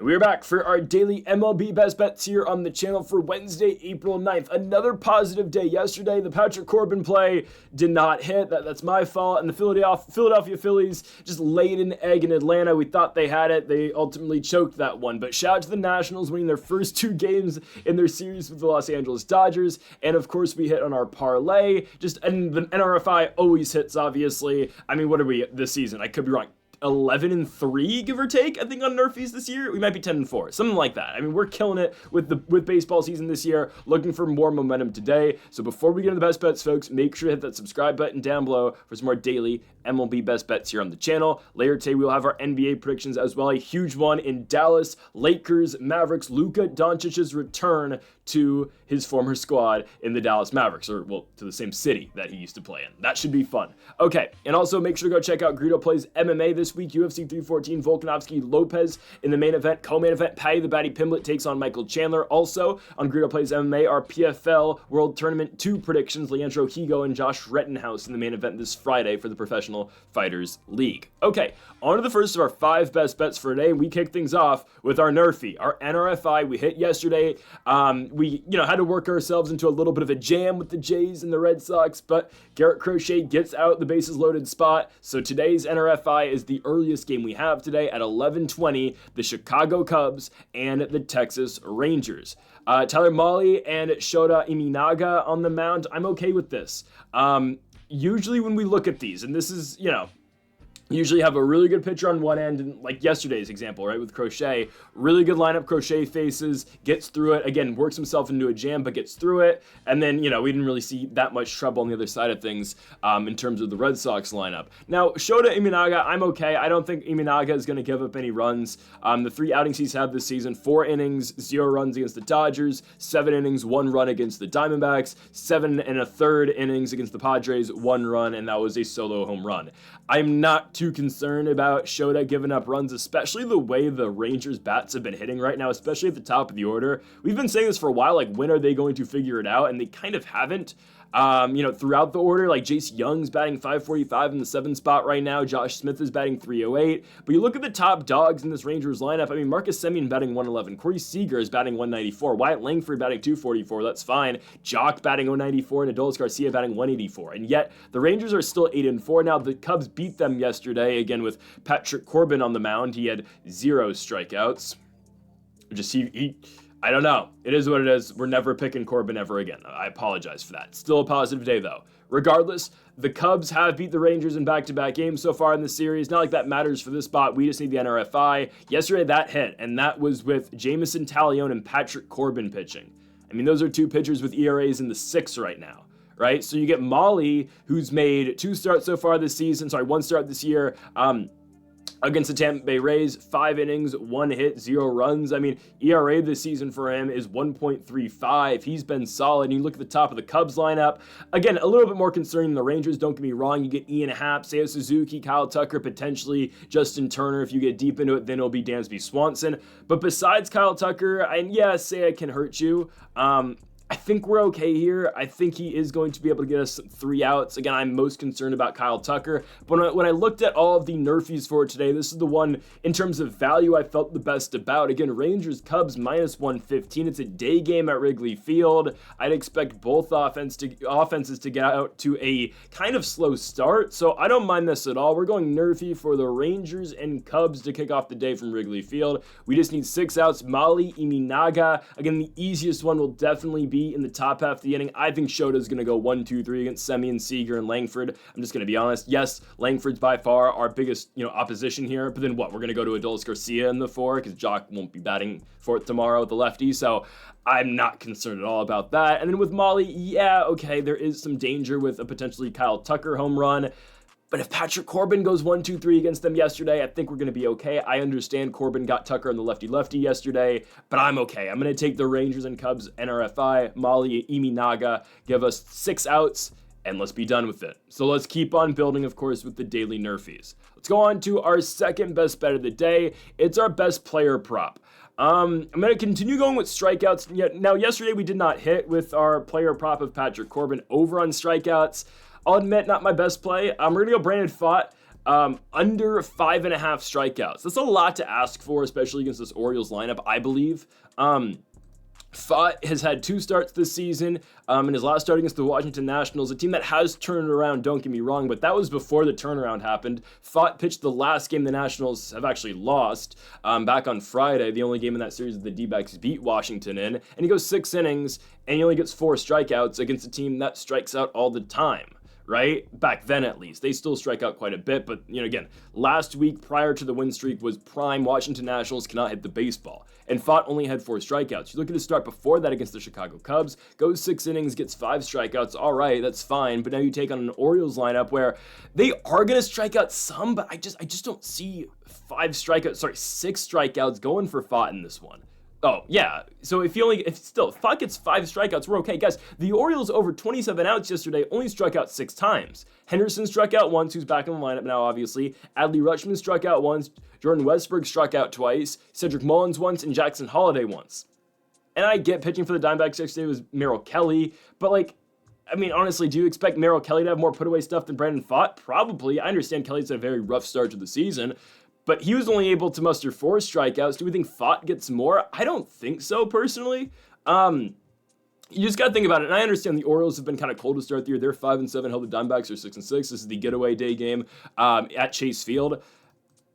And we're back for our daily MLB Best Bets here on the channel for Wednesday, April 9th. Another positive day yesterday. The Patrick Corbin play did not hit. That's my fault. And the Philadelphia Phillies just laid an egg in Atlanta. We thought they had it. They ultimately choked that one. But shout out to the Nationals winning their first two games in their series with the Los Angeles Dodgers. And of course, we hit on our parlay. And the NRFI always hits, obviously. I mean, what are we this season? I could be wrong. 11-3, give or take, I think, on Nerfies this year. We might be 10-4, something like that. I mean, we're killing it with baseball season this year, looking for more momentum today. So before we get into the best bets, folks, make sure to hit that subscribe button down below for some more daily MLB Best Bets here on the channel. Later today, we'll have our NBA predictions as well. A huge one in Dallas, Lakers, Mavericks, Luka Doncic's return to his former squad in the Dallas Mavericks, or, well, to the same city that he used to play in. That should be fun. Okay, and also make sure to go check out Greedo Plays MMA this week. UFC 314, Volkanovski Lopez in the main event. Co-main event, Patty the Batty Pimblett takes on Michael Chandler. Also, on Greedo Plays MMA, our PFL World Tournament 2 predictions, Leandro Higo and Josh Rettenhouse in the main event this Friday for the Professional Fighters League. Okay, on to the first of our 5 best bets for today. We kick things off with our Nerfy, our NRFI. We hit yesterday. We had to work ourselves into a little bit of a jam with the Jays and the Red Sox, but Garrett Crochet gets out the bases loaded spot. So today's NRFI is the earliest game we have today at 11:20, the Chicago Cubs and the Texas Rangers. Tyler Mahle and Shota Imanaga on the mound. I'm okay with this. Usually when we look at these, and this is, usually have a really good pitcher on one end, and like yesterday's example, right, with Crochet, really good lineup. Crochet faces, gets through it, again, works himself into a jam, but gets through it, and then, we didn't really see that much trouble on the other side of things in terms of the Red Sox lineup. Now, Shota Imanaga, I'm okay. I don't think Imanaga is going to give up any runs. The 3 outings he's had this season, 4 innings, 0 runs against the Dodgers, 7 innings, 1 run against the Diamondbacks, 7 1/3 innings against the Padres, 1 run, and that was a solo home run. I'm not too concerned about Shota giving up runs, especially the way the Rangers bats have been hitting right now, especially at the top of the order. We've been saying this for a while, like, when are they going to figure it out? And they kind of haven't. Throughout the order, like Jace Young's batting .545 in the 7th spot right now. Josh Smith is batting .308. But you look at the top dogs in this Rangers lineup. I mean, Marcus Semien batting .111. Corey Seager is batting .194. Wyatt Langford batting .244. That's fine. Jock batting .094 and Adolis Garcia batting .184. And yet the Rangers are still 8-4. Now the Cubs beat them yesterday again with Patrick Corbin on the mound. He had 0 strikeouts. I don't know. It is what it is. We're never picking Corbin ever again. I apologize for that. Still a positive day, though. Regardless, the Cubs have beat the Rangers in back-to-back games so far in the series. Not like that matters for this spot. We just need the NRFI. Yesterday, that hit, and that was with Jameson Taillon and Patrick Corbin pitching. I mean, those are 2 pitchers with ERAs in the 6 right now, right? So you get Mahle, who's made 2 starts so far this season. 1 start this year. Against the Tampa Bay Rays, 5 innings, 1 hit, 0 runs. I mean, ERA this season for him is 1.35. He's been solid. And you look at the top of the Cubs lineup. Again, a little bit more concerning than the Rangers. Don't get me wrong. You get Ian Happ, Seiya Suzuki, Kyle Tucker, potentially Justin Turner. If you get deep into it, then it'll be Dansby Swanson. But besides Kyle Tucker, and yeah, Seiya can hurt you. I think we're okay here. I think he is going to be able to get us 3 outs. Again, I'm most concerned about Kyle Tucker. But when I looked at all of the Nerfies for today, this is the one, in terms of value, I felt the best about. Again, Rangers, Cubs, -115. It's a day game at Wrigley Field. I'd expect both offenses to get out to a kind of slow start. So I don't mind this at all. We're going Nerfy for the Rangers and Cubs to kick off the day from Wrigley Field. We just need 6 outs. Mahle, Imanaga. Again, the easiest one will definitely be in the top half of the inning. I think Shota's going to go 1-2-3 against Semien, Seager, and Langford. I'm just going to be honest. Yes, Langford's by far our biggest, opposition here. But then what? We're going to go to Adolis Garcia in the 4 because Jock won't be batting for it tomorrow with the lefty. So I'm not concerned at all about that. And then with Mahle, yeah, okay, there is some danger with a potentially Kyle Tucker home run. But if Patrick Corbin goes 1-2-3 against them yesterday, I think we're going to be okay. I understand Corbin got Tucker on the lefty-lefty yesterday, but I'm okay. I'm going to take the Rangers and Cubs NRFI, Mahle, Imanaga, give us 6 outs, and let's be done with it. So let's keep on building, of course, with the daily Nerfies. Let's go on to our second best bet of the day. It's our best player prop. I'm going to continue going with strikeouts. Now, yesterday we did not hit with our player prop of Patrick Corbin over on strikeouts. I'll admit, not my best play. We're going to go Brandon Pfaadt. under 5.5 strikeouts. That's a lot to ask for, especially against this Orioles lineup, I believe. Pfaadt has had 2 starts this season, in his last start against the Washington Nationals, a team that has turned around, don't get me wrong, but that was before the turnaround happened. Pfaadt pitched the last game the Nationals have actually lost, back on Friday, the only game in that series that the D-backs beat Washington in, and he goes 6 innings, and he only gets 4 strikeouts against a team that strikes out all the time. Right? Back then, at least. They still strike out quite a bit, but, again, last week prior to the win streak was prime Washington Nationals cannot hit the baseball. And Pfaadt only had 4 strikeouts. You look at his start before that against the Chicago Cubs, goes 6 innings, gets 5 strikeouts. All right, that's fine. But now you take on an Orioles lineup where they are going to strike out some, but I just don't see 6 strikeouts going for Pfaadt in this one. Oh, yeah. So if Pfaadt gets 5 strikeouts, we're okay. Guys, the Orioles over 27 outs yesterday only struck out 6 times. Henderson struck out once, who's back in the lineup now, obviously. Adley Rutschman struck out once. Jordan Westburg struck out twice. Cedric Mullins once, and Jackson Holliday once. And I get pitching for the Diamondbacks yesterday was Merrill Kelly, but honestly, do you expect Merrill Kelly to have more put-away stuff than Brandon Pfaadt? Probably. I understand Kelly's had a very rough start to the season, but he was only able to muster 4 strikeouts. Do we think Pfaadt gets more? I don't think so, personally. You just got to think about it. And I understand the Orioles have been kind of cold to start the year. They're 5-7, held the Diamondbacks are 6-6. This is the getaway day game at Chase Field.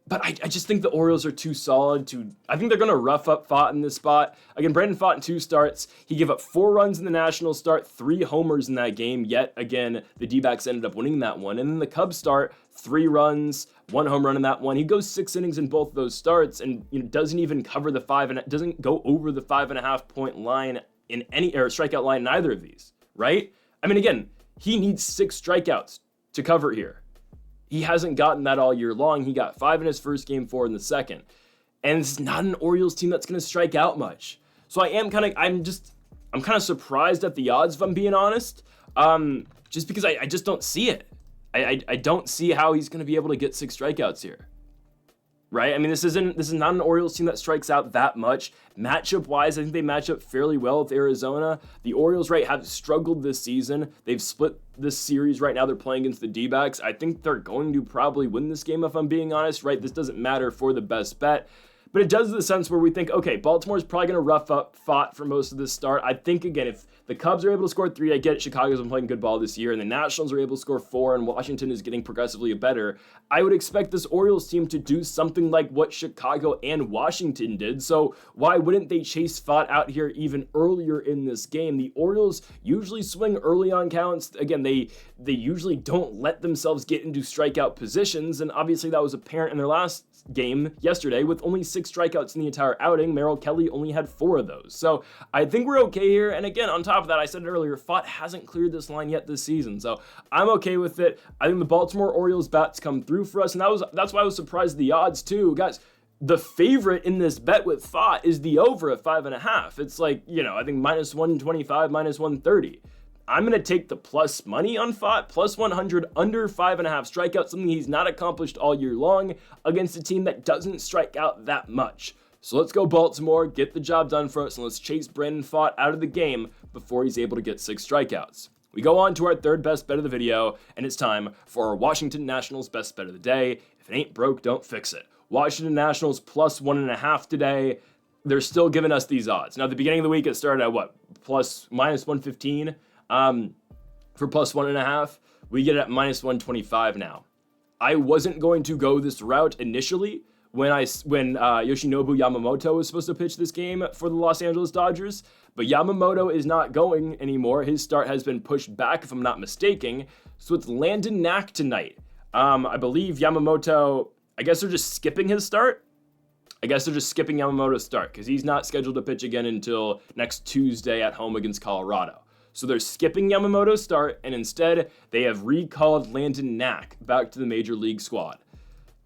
But I just think the Orioles are too solid I think they're going to rough up Pfaadt in this spot. Again, Brandon Pfaadt in 2 starts. He gave up 4 runs in the Nationals start, 3 homers in that game. Yet again, the D-backs ended up winning that one. And then the Cubs start, 3 runs, 1 home run in that one. He goes 6 innings in both those starts and doesn't even cover the doesn't go over the 5.5 point line in any strikeout line in either of these, right? Again, he needs 6 strikeouts to cover here. He hasn't gotten that all year long. He got 5 in his first game, 4 in the second. And it's not an Orioles team that's going to strike out much. So I'm kind of surprised at the odds, if I'm being honest. Just because I just don't see it. I don't see how he's going to be able to get 6 strikeouts here. Right? This is not an Orioles team that strikes out that much. Matchup-wise, I think they match up fairly well with Arizona. The Orioles, have struggled this season. They've split this series right now. They're playing against the D-backs. I think they're going to probably win this game, if I'm being honest, right? This doesn't matter for the best bet. But it does in the sense where we think, okay, Baltimore's probably going to rough up Pfaadt for most of this start. I think, again, if the Cubs are able to score 3, I get it, Chicago's been playing good ball this year, and the Nationals are able to score 4, and Washington is getting progressively better. I would expect this Orioles team to do something like what Chicago and Washington did, so why wouldn't they chase Pfaadt out here even earlier in this game? The Orioles usually swing early on counts. Again, they usually don't let themselves get into strikeout positions, and obviously that was apparent in their last game yesterday with only 6 strikeouts in the entire outing. Merrill Kelly only had 4 of those. So I think we're okay here. And again, on top of that, I said it earlier, Pfaadt hasn't cleared this line yet this season. So I'm okay with it. I think the Baltimore Orioles bats come through for us. And that's why I was surprised at the odds too. Guys, the favorite in this bet with Pfaadt is the over at 5.5. It's I think minus 125, minus 130. I'm going to take the plus money on Pfaadt, plus 100, under 5.5 strikeouts, something he's not accomplished all year long against a team that doesn't strike out that much. So let's go Baltimore, get the job done for us, and let's chase Brandon Pfaadt out of the game before he's able to get 6 strikeouts. We go on to our 3rd best bet of the video, and it's time for our Washington Nationals best bet of the day. If it ain't broke, don't fix it. Washington Nationals plus 1.5 today. They're still giving us these odds. Now, at the beginning of the week, it started at minus 115. For plus 1.5, we get it at minus 125 now. I wasn't going to go this route initially when Yoshinobu Yamamoto was supposed to pitch this game for the Los Angeles Dodgers, but Yamamoto is not going anymore. His start has been pushed back, if I'm not mistaken. So it's Landon Knack tonight. I believe Yamamoto, I guess they're just skipping his start. I guess they're just skipping Yamamoto's start because he's not scheduled to pitch again until next Tuesday at home against Colorado. So they're skipping Yamamoto's start, and instead, they have recalled Landon Knack back to the Major League squad.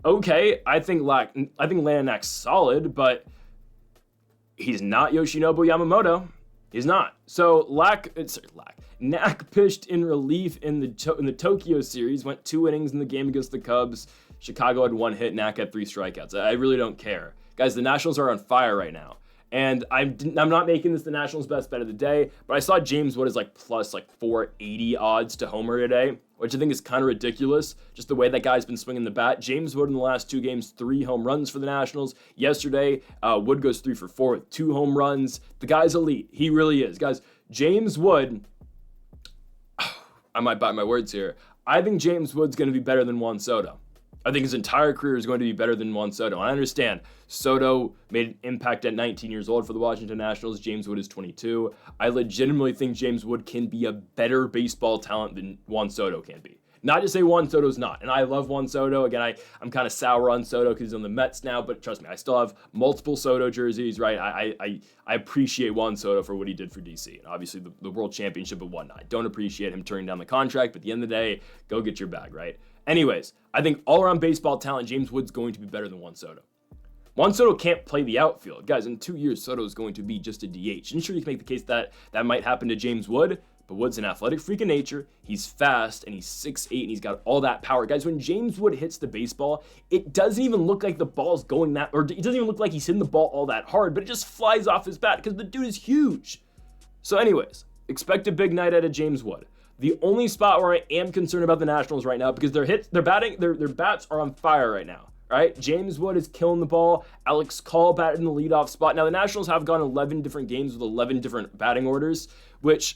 Okay, I think Landon Knack's solid, but he's not Yoshinobu Yamamoto. He's not. So Knack pitched in relief in the Tokyo series, went 2 innings in the game against the Cubs. Chicago had 1 hit, Knack had 3 strikeouts. I really don't care. Guys, the Nationals are on fire right now. And I'm not making this the Nationals' best bet of the day, but I saw James Wood is like plus like 480 odds to homer today, which I think is kind of ridiculous, just the way that guy's been swinging the bat. James Wood in the last 2 games, 3 home runs for the Nationals. Yesterday, Wood goes 3 for 4 with 2 home runs. The guy's elite. He really is. Guys, James Wood, I might bite my words here. I think James Wood's going to be better than Juan Soto. I think his entire career is going to be better than Juan Soto. And I understand Soto made an impact at 19 years old for the Washington Nationals. James Wood is 22. I legitimately think James Wood can be a better baseball talent than Juan Soto can be. Not to say Juan Soto's not. And I love Juan Soto. Again, I'm kind of sour on Soto because he's on the Mets now. But trust me, I still have multiple Soto jerseys, right? I appreciate Juan Soto for what he did for DC. And obviously the World Championship and whatnot. I don't appreciate him turning down the contract. But at the end of the day, go get your bag, right? Anyways, I think all-around baseball talent, James Wood's going to be better than Juan Soto. Juan Soto can't play the outfield. Guys, in 2 years, Soto is going to be just a DH. And sure, you can make the case that that might happen to James Wood, but Wood's an athletic freak of nature. He's fast, and he's 6'8", and he's got all that power. Guys, when James Wood hits the baseball, it doesn't even look like the ball's going that, or it doesn't even look like he's hitting the ball all that hard, but it just flies off his bat because the dude is huge. So anyways, expect a big night out of James Wood. The only spot where I am concerned about the Nationals right now, because their bats are on fire right now, right? James Wood is killing the ball. Alex Call batted in the leadoff spot. Now, the Nationals have gone 11 different games with 11 different batting orders, which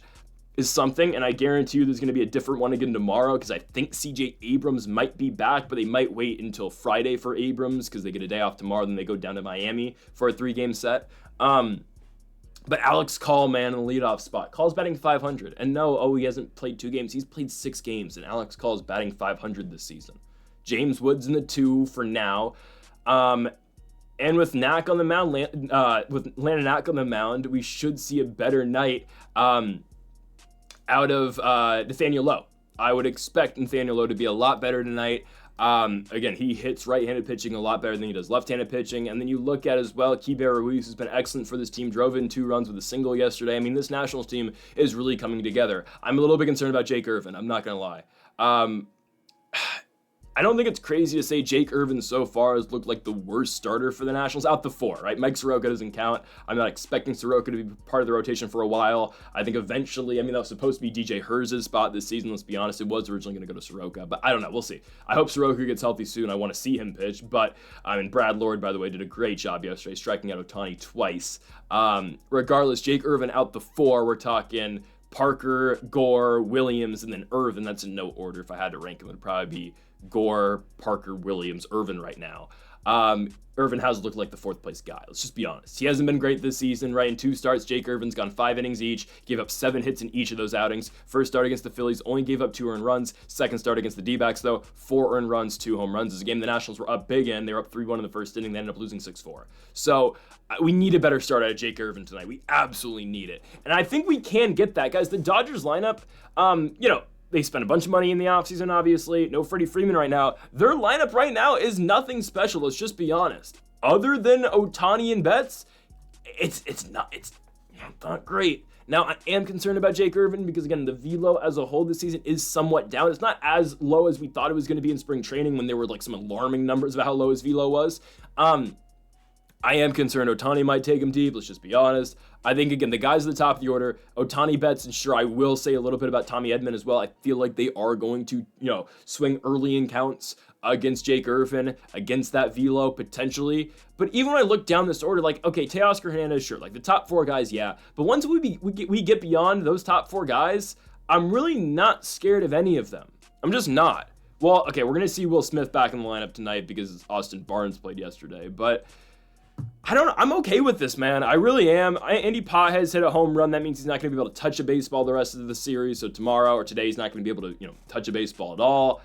is something, and I guarantee you there's going to be a different one again tomorrow, because I think CJ Abrams might be back, but they might wait until Friday for Abrams, because they get a day off tomorrow, then they go down to Miami for a 3-game set. But Alex Call, man, in the leadoff spot. Call's batting 500. And no, he hasn't played 2 games. He's played 6 games, and Alex Call's batting 500 this season. James Wood's in the 2 for now. And with Knack on the mound, with Landon Knack on the mound, we should see a better night out of Nathaniel Lowe. I would expect Nathaniel Lowe to be a lot better tonight. Again, he hits right-handed pitching a lot better than he does left-handed pitching. And then you look at as well, Keibert Ruiz has been excellent for this team, drove in 2 runs with a single yesterday. I mean, this Nationals team is really coming together. I'm a little bit concerned about Jake Irvin, I'm not going to lie. I don't think it's crazy to say Jake Irvin so far has looked like the worst starter for the Nationals out the 4, right? Mike Soroka doesn't count. I'm not expecting Soroka to be part of the rotation for a while. I think eventually, that was supposed to be DJ Herz's spot this season, let's be honest. It was originally going to go to Soroka, but I don't know. We'll see. I hope Soroka gets healthy soon. I want to see him pitch, but Brad Lord, by the way, did a great job yesterday, striking out Ohtani twice. Regardless, Jake Irvin out the 4. We're talking Parker, Gore, Williams, and then Irvin. That's in no order. If I had to rank them, it would probably be Gore, Parker, Williams, Irvin right now. Irvin has looked like the 4th place guy. Let's just be honest. He hasn't been great this season, right? In 2 starts, Jake Irvin's gone 5 innings each, gave up 7 hits in each of those outings. First start against the Phillies, only gave up 2 earned runs. Second start against the D-backs, though, 4 earned runs, 2 home runs. This is a game the Nationals were up big in. They were up 3-1 in the first inning. They ended up losing 6-4. So we need a better start out of Jake Irvin tonight. We absolutely need it. And I think we can get that, guys. The Dodgers lineup, they spent a bunch of money in the offseason, obviously. No Freddie Freeman right now. Their lineup right now is nothing special. Let's just be honest. Other than Ohtani and Betts, it's not great. Now, I am concerned about Jake Irvin because, again, the velo as a whole this season is somewhat down. It's not as low as we thought it was going to be in spring training when there were, some alarming numbers about how low his velo was. I am concerned Ohtani might take him deep. Let's just be honest. I think, again, the guys at the top of the order, Ohtani, Betts, and sure, I will say a little bit about Tommy Edman as well. I feel like they are going to, swing early in counts against Jake Irvin, against that velo, potentially. But even when I look down this order, okay, Teoscar Hernandez, sure, the top 4 guys, yeah. But once we get beyond those top 4 guys, I'm really not scared of any of them. I'm just not. Well, okay, we're going to see Will Smith back in the lineup tonight because Austin Barnes played yesterday, but I don't know. I'm okay with this, man. I really am. Andy Pages hit a home run. That means he's not going to be able to touch a baseball the rest of the series. So tomorrow or today, he's not going to be able to, touch a baseball at all.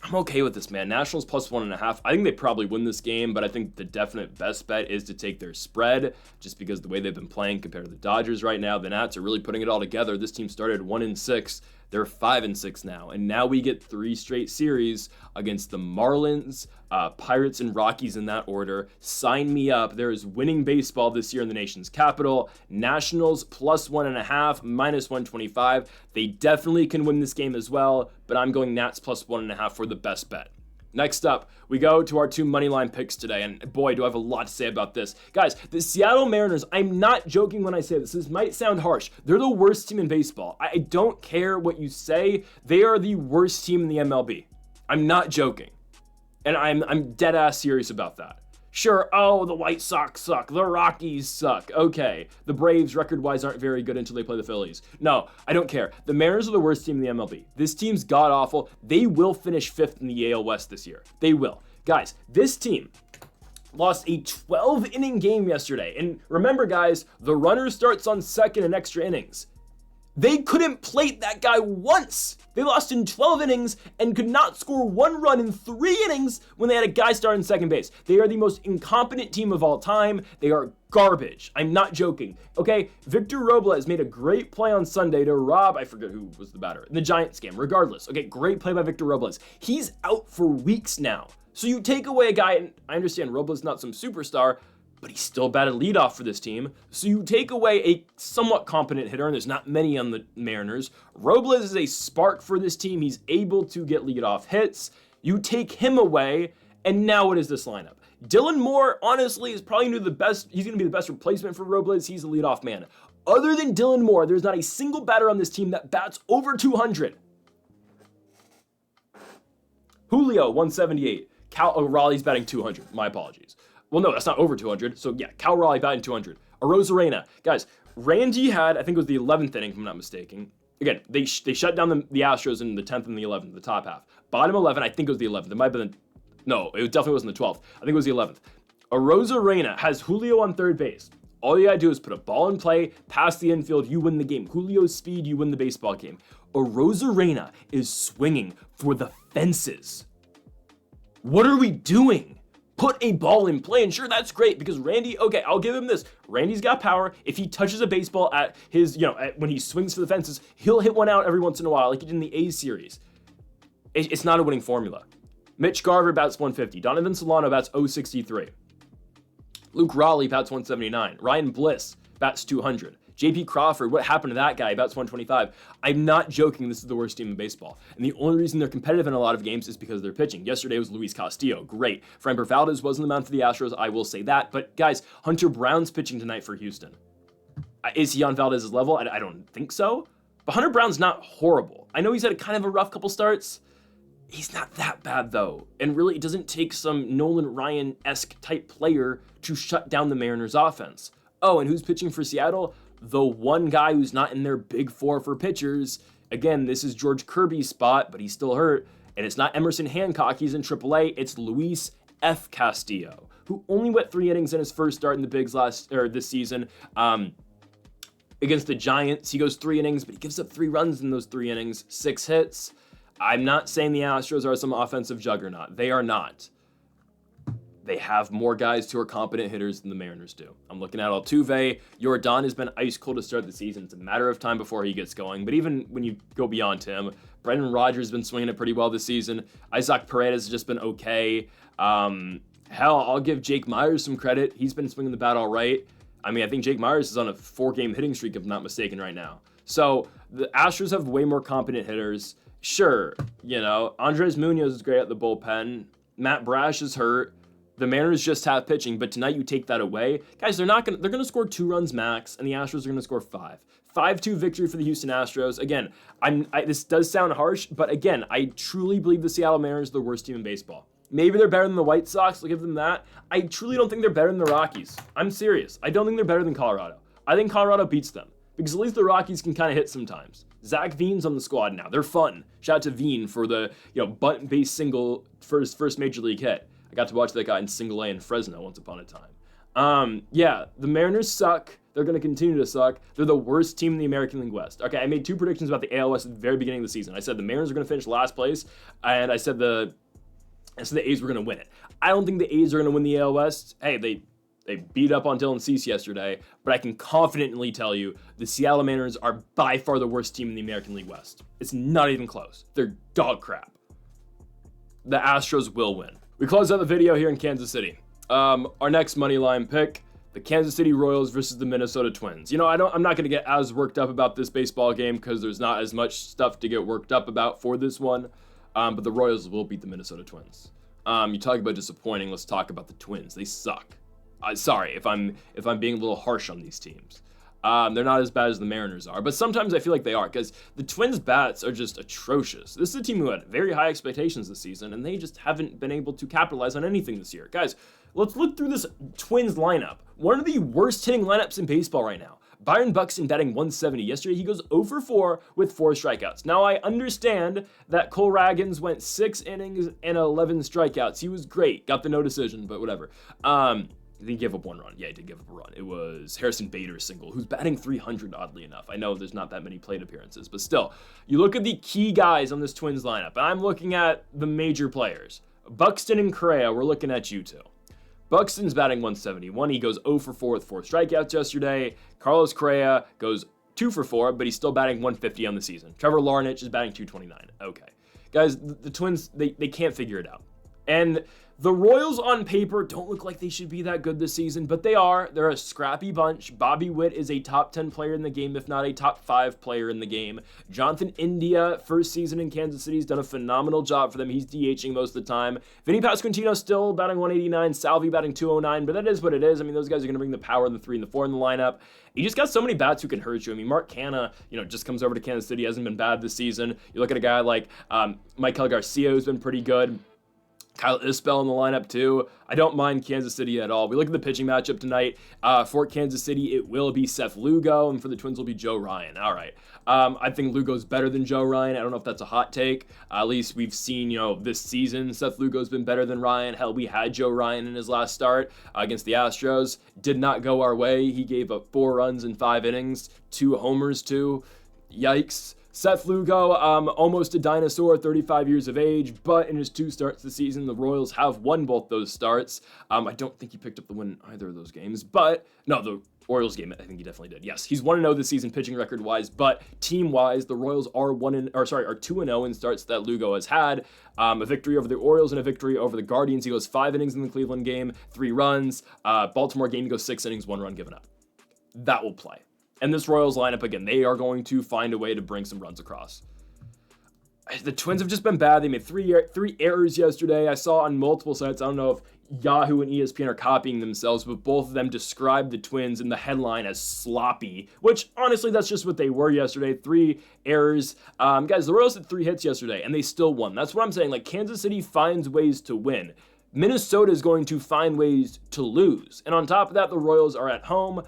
I'm okay with this, man. Nationals plus 1.5. I think they probably win this game, but I think the definite best bet is to take their spread just because the way they've been playing compared to the Dodgers right now. The Nats are really putting it all together. This team started 1-6. They're 5-6 now, and now we get 3 straight series against the Marlins, Pirates, and Rockies in that order. Sign me up. There is winning baseball this year in the nation's capital. Nationals plus 1.5, minus 125. They definitely can win this game as well, but I'm going Nats plus 1.5 for the best bet. Next up, we go to our 2 moneyline picks today, and boy, do I have a lot to say about this. Guys, the Seattle Mariners, I'm not joking when I say this. This might sound harsh. They're the worst team in baseball. I don't care what you say. They are the worst team in the MLB. I'm not joking. And I'm dead ass serious about that. Sure, oh, the White Sox suck. The Rockies suck. Okay, the Braves, record-wise, aren't very good until they play the Phillies. No, I don't care. The Mariners are the worst team in the MLB. This team's god-awful. They will finish 5th in the AL West this year. They will. Guys, this team lost a 12-inning game yesterday. And remember, guys, the runner starts on second in extra innings. They couldn't plate that guy once. They lost in 12 innings and could not score 1 run in 3 innings when they had a guy starting second base. They are the most incompetent team of all time. They are garbage. I'm not joking. Okay, Victor Robles made a great play on Sunday to rob, I forget who was the batter, the Giants game, regardless. Okay, great play by Victor Robles. He's out for weeks now. So you take away a guy, and I understand Robles is not some superstar, but he's still batted leadoff for this team. So you take away a somewhat competent hitter, and there's not many on the Mariners. Robles is a spark for this team. He's able to get leadoff hits. You take him away, and now what is this lineup? Dylan Moore, honestly, is probably the best. He's going to be the best replacement for Robles. He's the leadoff man. Other than Dylan Moore, there's not a single batter on this team that bats over 200. Julio, 178. Cal Raleigh's batting 200. My apologies. Well, no, that's not over 200. So, yeah, Cal Raleigh batting 200. Arozarena. Guys, Randy had, I think it was the 11th inning, if I'm not mistaken. Again, they shut down the Astros in the 10th and the 11th, the top half. Bottom 11, I think it was the 11th. It might have been no, it definitely wasn't the 12th. I think it was the 11th. Arozarena has Julio on third base. All you gotta do is put a ball in play, pass the infield, you win the game. Julio's speed, you win the baseball game. Arozarena is swinging for the fences. What are we doing? Put a ball in play, and sure, that's great because Randy, okay, I'll give him this. Randy's got power. If he touches a baseball at his, when he swings for the fences, he'll hit one out every once in a while, like he did in the A's series. It's not a winning formula. Mitch Garver bats 150. Donovan Solano bats 063. Luke Raleigh bats 179. Ryan Bliss bats 200. JP Crawford, what happened to that guy? Bats 125. I'm not joking, this is the worst team in baseball. And the only reason they're competitive in a lot of games is because of their pitching. Yesterday was Luis Castillo, great. Framber Valdez wasn't the mound for the Astros, I will say that. But guys, Hunter Brown's pitching tonight for Houston. Is he on Valdez's level? I don't think so. But Hunter Brown's not horrible. I know he's had kind of a rough couple starts. He's not that bad, though. And really, it doesn't take some Nolan Ryan-esque type player to shut down the Mariners' offense. Oh, and who's pitching for Seattle? The one guy who's not in their big four for pitchers. Again, this is George Kirby's spot, but he's still hurt. And it's not Emerson Hancock, he's in AAA. It's Luis F. Castillo, who only went 3 innings in his first start in the bigs this season. Against the Giants, he goes 3 innings, but he gives up 3 runs in those 3 innings, 6 hits. I'm not saying the Astros are some offensive juggernaut. They are not. They have more guys who are competent hitters than the Mariners do. I'm looking at Altuve. Yordan has been ice cold to start the season. It's a matter of time before he gets going. But even when you go beyond him, Brendan Rodgers has been swinging it pretty well this season. Isaac Paredes has just been okay. Hell, I'll give Jake Myers some credit. He's been swinging the bat all right. I mean, I think Jake Myers is on a 4-game hitting streak, if I'm not mistaken, right now. So the Astros have way more competent hitters. Sure, Andres Munoz is great at the bullpen. Matt Brash is hurt. The Mariners just have pitching, but tonight you take that away. Guys, they're going to score 2 runs max, and the Astros are going to score 5. 5-2 victory for the Houston Astros. Again, this does sound harsh, but again, I truly believe the Seattle Mariners are the worst team in baseball. Maybe they're better than the White Sox. I'll give them that. I truly don't think they're better than the Rockies. I'm serious. I don't think they're better than Colorado. I think Colorado beats them because at least the Rockies can kind of hit sometimes. Zach Veen's on the squad now. They're fun. Shout out to Veen for the bunt-based single first major league hit. I got to watch that guy in single A in Fresno once upon a time. Yeah, the Mariners suck. They're going to continue to suck. They're the worst team in the American League West. Okay, I made 2 predictions about the AL West at the very beginning of the season. I said the Mariners are going to finish last place, and I said the A's were going to win it. I don't think the A's are going to win the AL West. Hey, they beat up on Dylan Cease yesterday, but I can confidently tell you the Seattle Mariners are by far the worst team in the American League West. It's not even close. They're dog crap. The Astros will win. We close out the video here in Kansas City. Our next money line pick, the Kansas City Royals versus the Minnesota Twins. I'm not going to get as worked up about this baseball game because there's not as much stuff to get worked up about for this one. But the Royals will beat the Minnesota Twins. You talk about disappointing. Let's talk about the Twins. They suck. Sorry if I'm being a little harsh on these teams. They're not as bad as the Mariners are, but sometimes I feel like they are, because the Twins' bats are just atrocious. This is a team who had very high expectations this season, and they just haven't been able to capitalize on anything this year. Guys, let's look through this Twins lineup. One of the worst hitting lineups in baseball right now. Byron Buxton batting 170. Yesterday, he goes 0 for 4 with 4 strikeouts. Now, I understand that Cole Ragans went 6 innings and 11 strikeouts. He was great. Got the no decision, but whatever. He gave up 1 run. Yeah, he did give up a run. It was Harrison Bader's single, who's batting 300, oddly enough. I know there's not that many plate appearances, but still. You look at the key guys on this Twins lineup, and I'm looking at the major players. Buxton and Correa, we're looking at you two. Buxton's batting 171. He goes 0 for 4 with 4 strikeouts yesterday. Carlos Correa goes 2 for 4, but he's still batting 150 on the season. Trevor Larnach is batting 229. Okay. Guys, the Twins, they can't figure it out. And the Royals on paper don't look like they should be that good this season, but they are. They're a scrappy bunch. Bobby Witt is a top 10 player in the game, if not a top 5 player in the game. Jonathan India, first season in Kansas City, has done a phenomenal job for them. He's DHing most of the time. Vinny Pasquantino still batting 189, Salvi batting 209, but that is what it is. I mean, those guys are going to bring the power in the 3 and the 4 in the lineup. You just got so many bats who can hurt you. I mean, Mark Canha, just comes over to Kansas City, hasn't been bad this season. You look at a guy like Michael Garcia, who's been pretty good. Kyle Isbell in the lineup too. I don't mind Kansas City at all. We look at the pitching matchup tonight. For Kansas City, it will be Seth Lugo, and for the Twins will be Joe Ryan. All right. I think Lugo's better than Joe Ryan. I don't know if that's a hot take. At least we've seen, this season, Seth Lugo's been better than Ryan. Hell, we had Joe Ryan in his last start against the Astros. Did not go our way. He gave up 4 runs in 5 innings, 2 homers too. Yikes. Seth Lugo, almost a dinosaur, 35 years of age, but in his 2 starts this season, the Royals have won both those starts. I don't think he picked up the win in either of those games, but no, the Orioles game, I think he definitely did. Yes, he's 1-0 this season pitching record-wise, but team-wise, the Royals are 2-0 in starts that Lugo has had. A victory over the Orioles and a victory over the Guardians. He goes 5 innings in the Cleveland game, 3 runs. Baltimore game, he goes 6 innings, 1 run given up. That will play. And this Royals lineup, again, they are going to find a way to bring some runs across. The Twins have just been bad. They made 3 errors yesterday. I saw on multiple sites, I don't know if Yahoo and ESPN are copying themselves, but both of them described the Twins in the headline as sloppy, which honestly, that's just what they were yesterday. 3 errors. Guys, the Royals had 3 hits yesterday, and they still won. That's what I'm saying. Like, Kansas City finds ways to win. Minnesota is going to find ways to lose. And on top of that, the Royals are at home.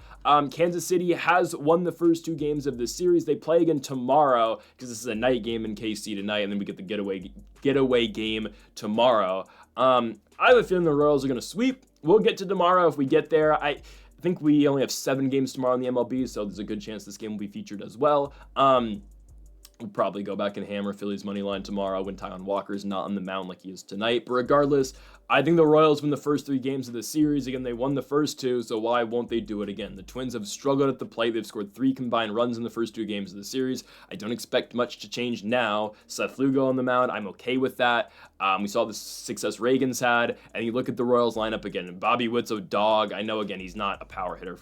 Kansas City has won the first 2 games of this series. They play again tomorrow because this is a night game in KC tonight, and then we get the getaway game tomorrow. I have a feeling the Royals are going to sweep. We'll get to tomorrow if we get there. I think we only have 7 games tomorrow in the MLB, so there's a good chance this game will be featured as well. We'll probably go back and hammer Phillies money line tomorrow when Taijuan Walker's not on the mound like he is tonight. But regardless, I think the Royals win the first 3 games of the series. Again, they won the first 2, so why won't they do it again? The Twins have struggled at the plate. They've scored 3 combined runs in the first 2 games of the series. I don't expect much to change now. Seth Lugo on the mound, I'm okay with that. We saw the success Reagan's had, and you look at the Royals lineup again. Bobby Witt's a dog. I know, again, he's not a power hitter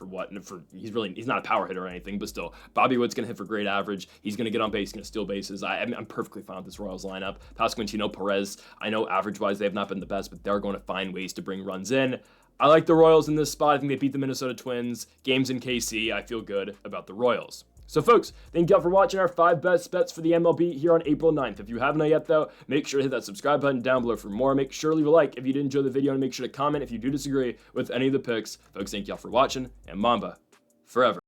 he's not a power hitter or anything, but still, Bobby Witt's going to hit for great average. He's going to get on base, he's going to steal bases. I'm perfectly fine with this Royals lineup. Pasquantino, Perez, I know average-wise they have not been the best, but they're going to find ways to bring runs in. I like the Royals in this spot. I think they beat the Minnesota Twins. Games in KC, I feel good about the Royals. So folks, thank you all for watching our 5 best bets for the MLB here on April 9th. If you haven't yet though, make sure to hit that subscribe button down below for more. Make sure to leave a like if you did enjoy the video, and make sure to comment if you do disagree with any of the picks. Folks, thank you all for watching, and Mamba forever.